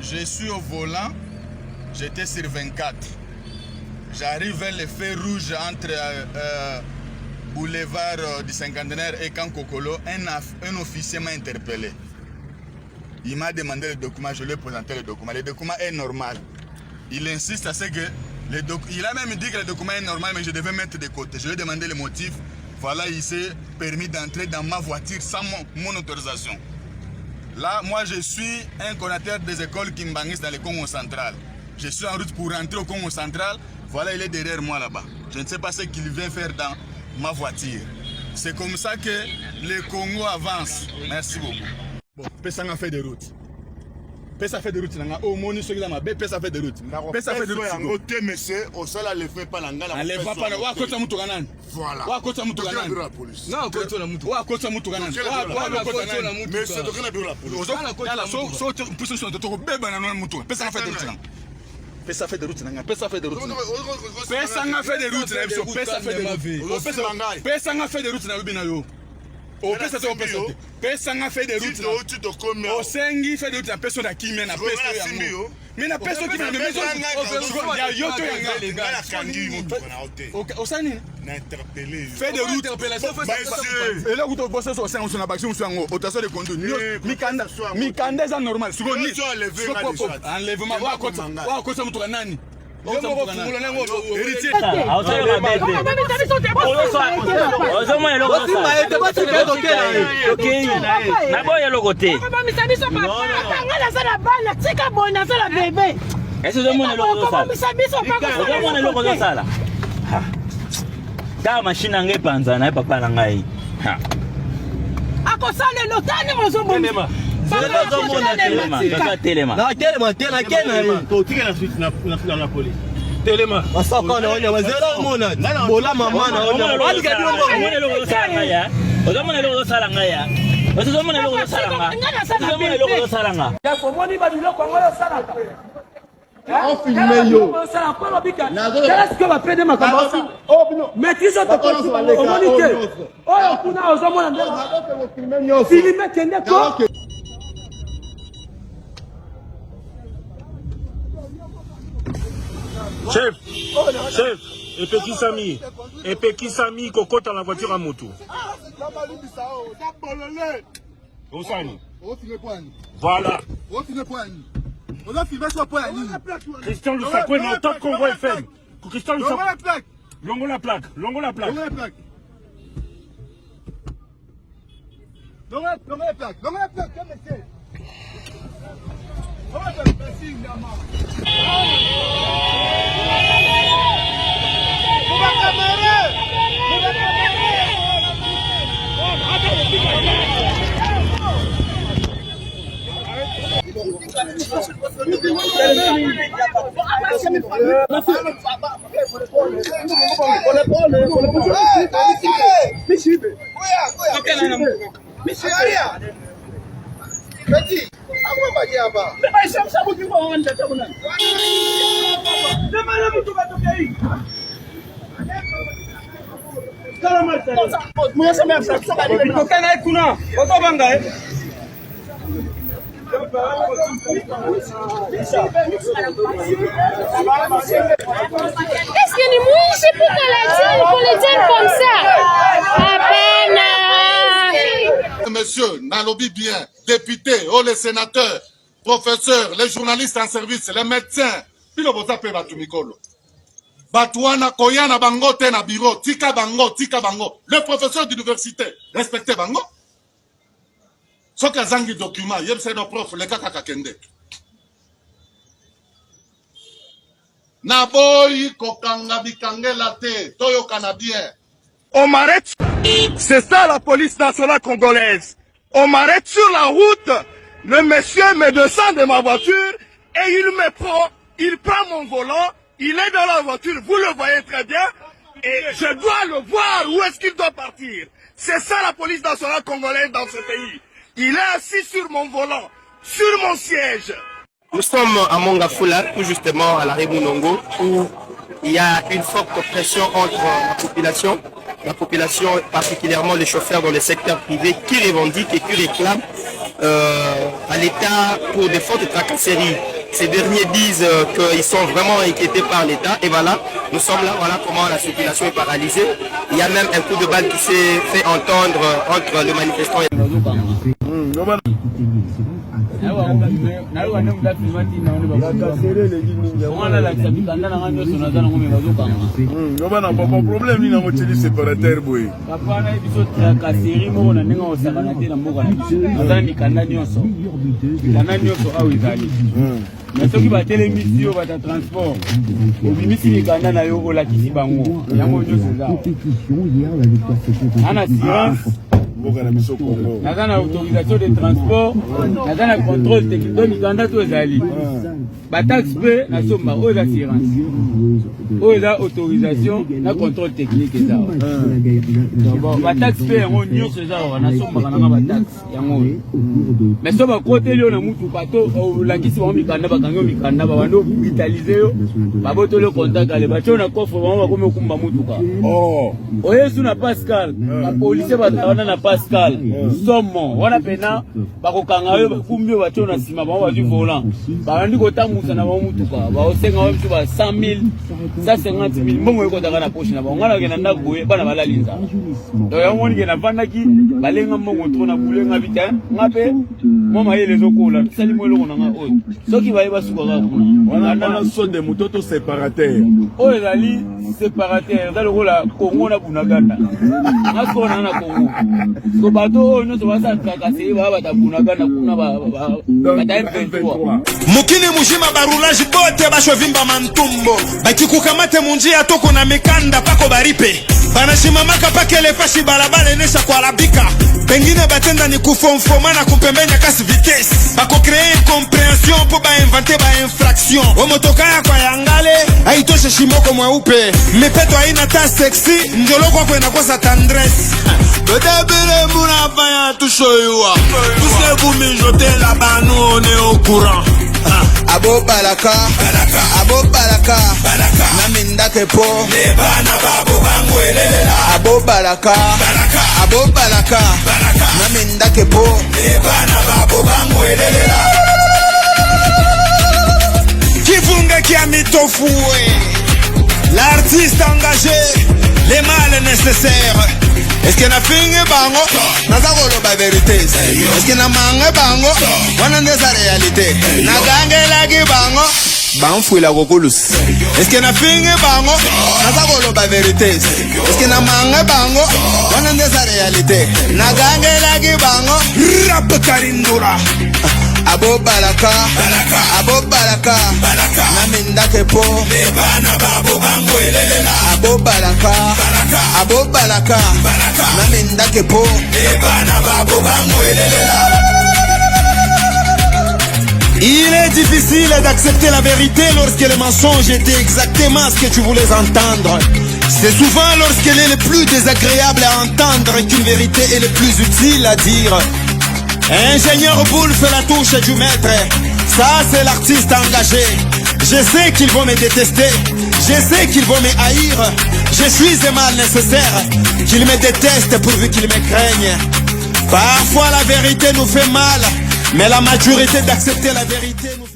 Je suis au volant, j'étais sur 24. J'arrive vers le feu rouge entre boulevard du Cinquantenaire et Kankokolo. Un officier m'a interpellé. Il m'a demandé le document, je lui ai présenté le document. Le document est normal. Il insiste à ce que il a même dit que le document est normal, mais je devais mettre de côté. Je lui ai demandé le motif. Voilà, il s'est permis d'entrer dans ma voiture sans mon autorisation. Là, moi, je suis un coordinateur des écoles Kimbanguis dans le Congo central. Je suis en route pour rentrer au Congo central. Voilà, il est derrière moi là-bas. Je ne sais pas ce qu'il vient faire dans ma voiture. C'est comme ça que le Congo avance. Merci beaucoup. Bon, Pessanga fait des routes. Pessa fait des routes. Au moni ceux qui ont ma Pessa fait des routes. Pessa fait des routes. En côté, monsieur, au sol, elle ne fait pas l'angala. Elle ne fait pas. Wa kota mutu kanan. Voilà. Wa kota mutu kanan. Non, kota la mutu. Wa kota mutu kanan. Wa kota la mutu. Mais c'est donc la bureau la police. So puso sur to beba na mutu. Pessa fait des routes. Pessa fait des routes. Pessa fait des routes. Pessa fait des routes. Pessa fait des routes. Pessa fait des routes na bina yo. O pesa to pesa. Pesa nga fait des routes. O sengi fait des routes na personne à qui mena pesa yango. Mena personne qui mena maison. Ya yoto yanga. O sani na interpeller. Fait des routes. Et là où tu bosses sur ça on na baction sur yango. Autation de conduite. Mikanda za normal. Sugo ni. Enlèvement wa kota mutu nani. Telema. Masaka na onya mazela mona. Bola mama na onya. Wali kadi ngo. Omone lo sala ya. Ozomone lo sala ngaya. Ozomone lo sala nga. Ozomone lo sala nga. Ya komoni ba biloko ngoyo sala. On filme yo. Sala ko lobika. Qu'est-ce que va prendre ma caméra? Oh bino. Maîtrise to ko omoni ke. Oh kuna ozomona ndela. Filme kende ko. Chef, et Peki Sami, Kokota la voiture à moto. Voilà. Christian Lusakwe, non, top Congo FM. Christian Lusakwe. Longo la plaque. Est-ce que nous mouillons pour les dire comme ça? À peine. Monsieur, Nalobi bien, député, les sénateurs, professeurs, les journalistes en service, les médecins, pilo boza pe batu mikolo. Batouana koyana bango te na bureau, tika bango. Le professeur d'université, respectez bango. Soka zangi document, yeb se no prof, le kaka kakende. Naboy kokanga bikangela te, toyo canadien. On m'arrête. C'est ça la police nationale congolaise. On m'arrête sur la route. Le monsieur me descend de ma voiture et il me prend. Il prend mon volant. Il est dans la voiture. Vous le voyez très bien. Et je dois le voir où est-ce qu'il doit partir. C'est ça la police nationale congolaise dans ce pays. Il est assis sur mon volant, sur mon siège. Nous sommes à Mongafula, tout justement à la Rémounongo, où il y a une forte pression entre la population, particulièrement les chauffeurs dans le secteur privé, qui revendiquent et qui réclament à l'État pour des fautes de tracasseries. Ces derniers disent qu'ils sont vraiment inquiétés par l'État. Et voilà, nous sommes là, voilà comment la circulation est paralysée. Il y a même un coup de balle qui s'est fait entendre entre les manifestants et mais soki batelemisi yo bata transport obimisi mikanda na yo olakisi bango yango nyonso eza ana assurance naza na autorisation de transport naza na contrôle technique to mikanda to ezali bataxe mpe nasomba oyo eza assurance oyo eza autorisation na contrôle technique eza bataxe mpe yango nyonso eza awa nasombaka nanga bataxe yango oyo mais so bakoteli yo na mutuka to olakisi bango mikanda bakangi yo mikanda babandi obitalize yo babotoli yo contact ale batyo na coffre bango bakomi okumba mutuka oyesu na Pascal bapolisier bawana na Pascal somo wana pena bakokanga yo bakumbi yo batyo na nsima bango bazwi volant babandi kotambusa na bango mutuka baosenga yo biso ba 100 000 150 000 mbongo ekotaka na poche na bango ngana okenda ndako boye bana balali nzala donc yango monike navandaki balenga mbongo tro na bulenga vita nga mpe mwa mayele ezokola tisali mo eloko nanga oyo soki baye basukaka kuna wana sonde mutoto séparateur oyo ezali séparateur eza lokola Congo na Bunagana nga sona na Congo so bato oyo nyonso basatracasserie baya bata Bunagana kuna bata M23 mokili mujima barulage bote bashovimba mantumbo bakikukamate munjia toko na mikanda pako baripe banashimamaka pakele fashi balabala enesha kwa labika pengine batenda ni kufomfoma na kupembenya kasi vitesse bako créer incompréhension po bainvente bainfraction omotoka ya kwa yangale haitoshe shimoko mweupe mipeto haina ta sexy njoloko kwa inakosa tendresse bedebele mbuna fanya tushoyua tusebu mijote la banu on est au courant Abo balaka, abo balaka, namindake po, lebana babu bangu elelela. Abo balaka, abo balaka, namindake po, lebana babu bangu elelela. Kifunga kia mitofue, l'artiste engagé, les mâles nécessaires. Est-ce que na finge bango, nazakolo ba vérité. Est-ce que na mange bango, wana ndeza réalité. Na gange lagi bango, banfouila kokolus. Est-ce que na finge bango, nazakolo ba vérité. Est-ce que na mange bango, wana ndeza réalité. Na gange lagi bango, rap karindura. Abo balaka, abo balaka, namindake po, lebana babu bangu elelela. Abo balaka, abo balaka, namindake po, lebana babu bangu elelela. Il est difficile d'accepter la vérité lorsque le mensonge était exactement ce que tu voulais entendre. C'est souvent lorsqu'elle est le plus désagréable à entendre qu'une vérité est le plus utile à dire. Ingénieur Boule fait la touche du maître. Ça c'est l'artiste engagé. Je sais qu'ils vont me détester. Je sais qu'ils vont me haïr. Je suis un mal nécessaire. Qu'ils me détestent pourvu qu'ils me craignent. Parfois la vérité nous fait mal, mais la majorité d'accepter la vérité nous